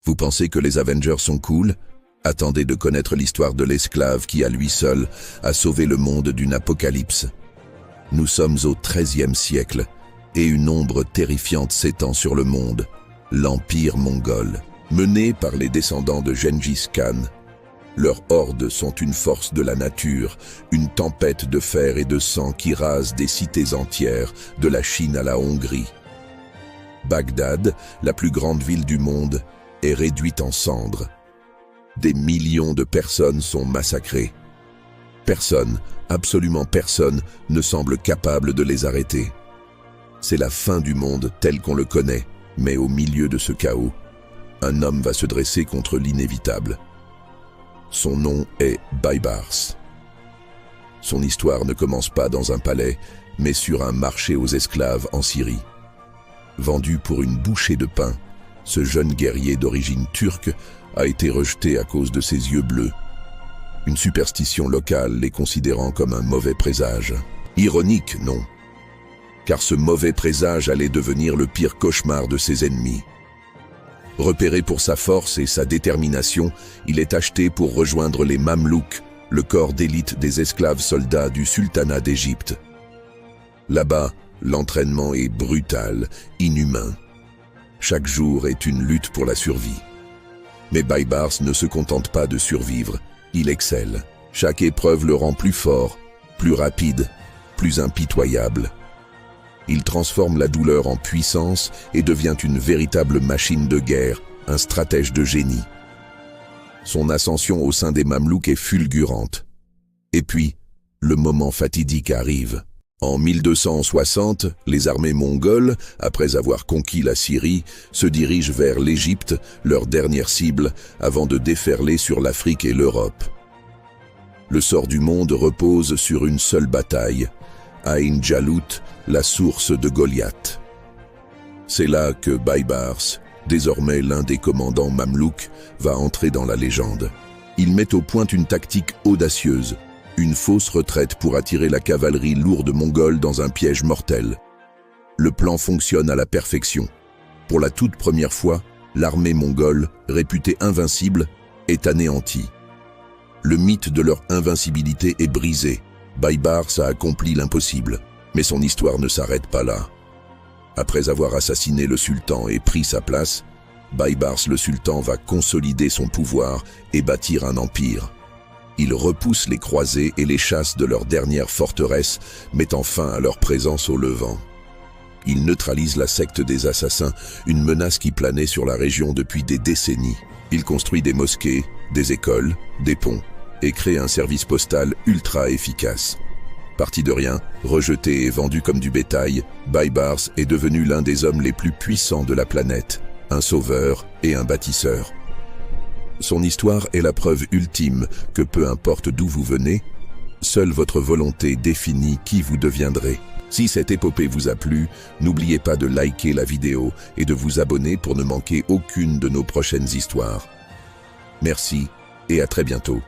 Vous pensez que les Avengers sont cool? Attendez de connaître l'histoire de l'esclave qui, à lui seul, a sauvé le monde d'une apocalypse. Nous sommes au XIIIe siècle, et une ombre terrifiante s'étend sur le monde, l'Empire mongol. Mené par les descendants de Gengis Khan, leurs hordes sont une force de la nature, une tempête de fer et de sang qui rase des cités entières, de la Chine à la Hongrie. Bagdad, la plus grande ville du monde, est réduite en cendres. Des millions de personnes sont massacrées. Personne, absolument personne, ne semble capable de les arrêter. C'est la fin du monde tel qu'on le connaît, mais au milieu de ce chaos, un homme va se dresser contre l'inévitable. Son nom est Baybars. Son histoire ne commence pas dans un palais, mais sur un marché aux esclaves en Syrie. Vendu pour une bouchée de pain, ce jeune guerrier d'origine turque a été rejeté à cause de ses yeux bleus. Une superstition locale les considérant comme un mauvais présage. Ironique, non? Car ce mauvais présage allait devenir le pire cauchemar de ses ennemis. Repéré pour sa force et sa détermination, il est acheté pour rejoindre les Mamelouks, le corps d'élite des esclaves soldats du sultanat d'Égypte. Là-bas, l'entraînement est brutal, inhumain. Chaque jour est une lutte pour la survie. Mais Baybars ne se contente pas de survivre, il excelle. Chaque épreuve le rend plus fort, plus rapide, plus impitoyable. Il transforme la douleur en puissance et devient une véritable machine de guerre, un stratège de génie. Son ascension au sein des Mamelouks est fulgurante. Et puis, le moment fatidique arrive. En 1260, les armées mongoles, après avoir conquis la Syrie, se dirigent vers l'Égypte, leur dernière cible, avant de déferler sur l'Afrique et l'Europe. Le sort du monde repose sur une seule bataille, Aïn Jalut, la source de Goliath. C'est là que Baybars, désormais l'un des commandants mamelouks, va entrer dans la légende. Il met au point une tactique audacieuse, une fausse retraite pour attirer la cavalerie lourde mongole dans un piège mortel. Le plan fonctionne à la perfection. Pour la toute première fois, l'armée mongole, réputée invincible, est anéantie. Le mythe de leur invincibilité est brisé. Baybars a accompli l'impossible, mais son histoire ne s'arrête pas là. Après avoir assassiné le sultan et pris sa place, Baybars le sultan va consolider son pouvoir et bâtir un empire. Il repousse les croisés et les chasse de leur dernière forteresse, mettant fin à leur présence au Levant. Il neutralise la secte des assassins, une menace qui planait sur la région depuis des décennies. Il construit des mosquées, des écoles, des ponts, et crée un service postal ultra efficace. Parti de rien, rejeté et vendu comme du bétail, Baybars est devenu l'un des hommes les plus puissants de la planète, un sauveur et un bâtisseur. Son histoire est la preuve ultime que peu importe d'où vous venez, seule votre volonté définit qui vous deviendrez. Si cette épopée vous a plu, n'oubliez pas de liker la vidéo et de vous abonner pour ne manquer aucune de nos prochaines histoires. Merci et à très bientôt.